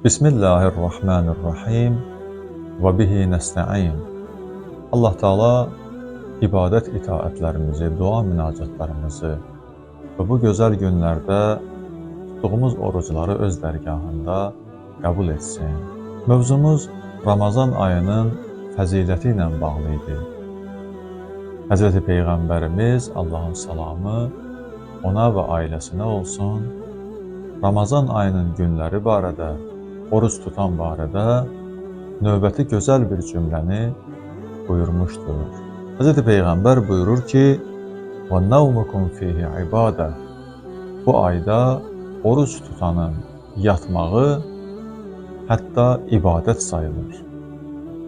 Bismillahirrahmanirrahim və bihi nəstəin. Allah Teala ibadət itaətlərimizi, dua münacatlarımızı və bu gözəl günlərdə tutduğumuz orucları öz dərgahında qəbul etsin. Mövzumuz Ramazan ayının fəziləti ilə bağlı idi. Həzrəti Peyğəmbərimiz, Allahın salamı ona və ailəsinə olsun, Ramazan ayının günləri barədə, oruç tutan barədə növbəti gözəl bir cümləni buyurmuşdur. Həzrəti Peyğəmbər buyurur ki, وَالنَّوْمُكُمْ فِيهِ عِبَادَةً. Bu ayda oruç tutanın yatmağı hətta ibadət sayılır.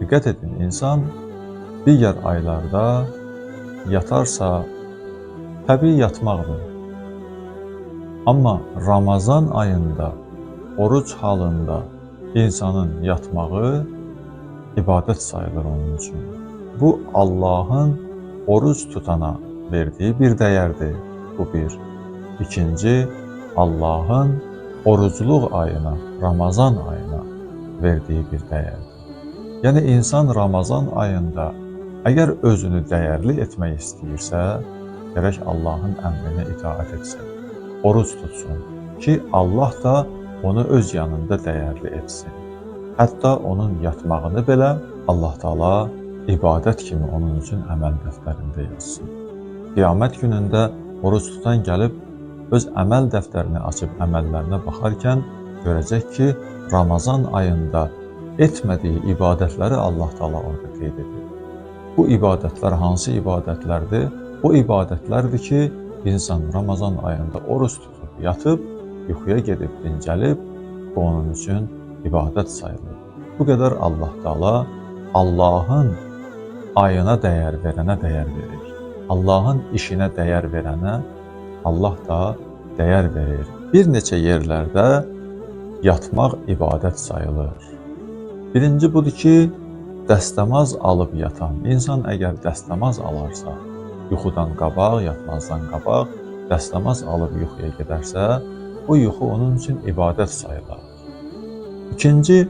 Diqqət edin, insan digər aylarda yatarsa təbii yatmaqdır. Amma Ramazan ayında oruc halında insanın yatmağı ibadət sayılır onun üçün. Bu Allahın oruc tutana verdiyi bir dəyərdir. Bu bir. İkinci, Allahın orucluq ayına, Ramazan ayına verdiyi bir dəyərdir. Yəni insan Ramazan ayında əgər özünü dəyərli etmək istəyirsə, gərək Allahın əmrinə itaət etsin, oruc tutsun ki, Allah da onu öz yanında dəyərli etsin. Hətta onun yatmağını belə Allah Teala ibadət kimi onun üçün əməl dəftərində yazsın. Qiyamət günündə oruc tutan gəlib öz əməl dəftərini açıb əməllərinə baxarkən görəcək ki, Ramazan ayında etmədiyi ibadətləri Allah Teala orada qeyd edir. Bu ibadətlər hansı ibadətlərdir? O ibadətlərdir ki, insan Ramazan ayında oruc tutub, yatıb, yuxuya gedib, dincəlib, bu onun üçün ibadət sayılır. Bu qədər Allah Teala Allahın ayına dəyər verənə dəyər verir. Allahın işinə dəyər verənə Allah da dəyər verir. Bir neçə yerlərdə yatmaq ibadət sayılır. Birinci budur ki, dəstəmaz alıb yatan. İnsan əgər dəstəmaz alarsa, yuxudan qabaq, yatmazdan qabaq, dəstəmaz alıb yuxuya gedərsə, bu yuxu onun üçün ibadət sayılar. İkinci,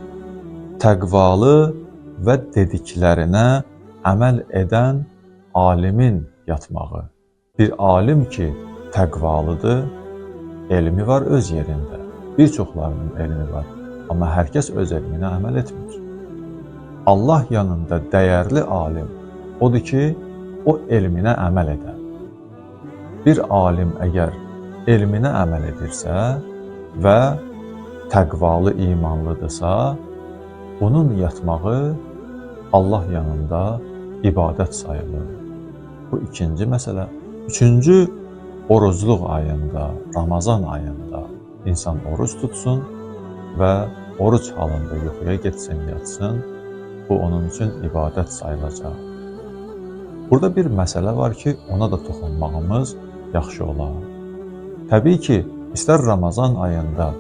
təqvalı və dediklərinə əməl edən alimin yatmağı. Bir alim ki, təqvalıdır, elmi var öz yerində. Bir çoxlarının elmi var, amma hər kəs öz elminə əməl etmir. Allah yanında dəyərli alim odur ki, o elminə əməl edən. Bir alim əgər elminə əməl edirsə və təqvalı, imanlıdırsa, bunun yatmağı Allah yanında ibadət sayılır. Bu ikinci məsələ. Üçüncü, orucluq ayında, Ramazan ayında insan oruc tutsun və oruc halında yuxuya getsin, yatsın. Bu onun üçün ibadət sayılacaq. Burada bir məsələ var ki, ona da toxunmağımız yaxşı olar. Təbii ki, istər Ramazan ayında,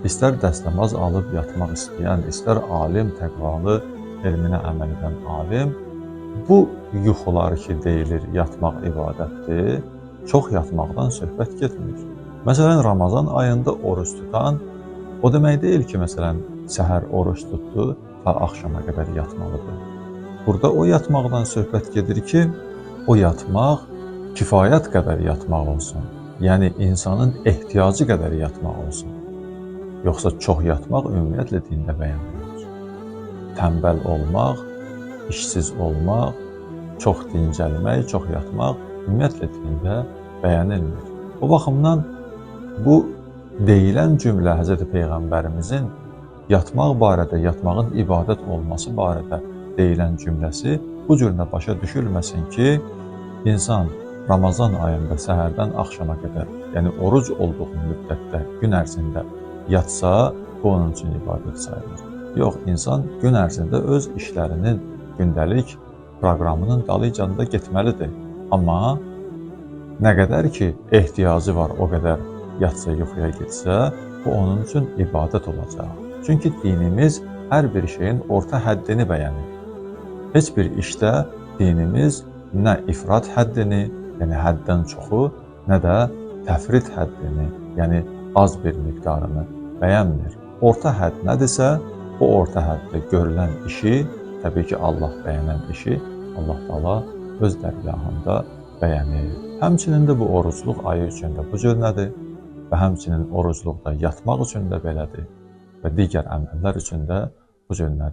istər dəstəmaz alıb yatmaq istəyən, istər alim, təqvalı, elminə əməl edən alim, bu yuxular ki, deyilir, yatmaq ibadətdir, çox yatmaqdan söhbət getmir. Məsələn, Ramazan ayında oruç tutan, o demək deyil ki, məsələn, səhər oruç tutdu, ta axşama qədər yatmalıdır. Burada o yatmaqdan söhbət gedir ki, o yatmaq kifayət qədər yatmaq olsun. Yəni, insanın ehtiyacı qədər yatmaq olsun. Yoxsa çox yatmaq ümumiyyətlə dində bəyənilmir. Tənbəl olmaq, işsiz olmaq, çox dincəlmək, çox yatmaq ümumiyyətlə dində bəyənilmir. O baxımdan bu deyilən cümlə Həzrəti Peyğəmbərimizin yatmaq barədə, yatmağın ibadət olması barədə deyilən cümləsi bu cürlə başa düşülməsin ki, insan Ramazan ayında səhərdən axşama qədər, yəni oruc olduğu müddətdə, gün ərzində yatsa, bu onun üçün ibadət sayılır. Yox, insan gün ərzində öz işlərinin, gündəlik proqramının dalıcanda getməlidir. Amma nə qədər ki, ehtiyacı var, o qədər yatsa, yuxuya getsə, bu onun üçün ibadət olacaq. Çünki dinimiz hər bir şeyin orta həddini bəyənir. Heç bir işdə dinimiz nə ifrat həddini, yəni həddən çoxu, nə də təfrit həddini, yəni az bir miqdarını bəyənmir. orta hədd nədirsə, o orta həddə görülən işi, təbii ki, Allah bəyənən işi Allah Taala öz dərgahında bəyənir. Həmçinin də bu orucluq ayı üçün də bu cür nədir və həmçinin orucluqda yatmaq üçün də belədir və digər əməllər üçün də bu cür nədir.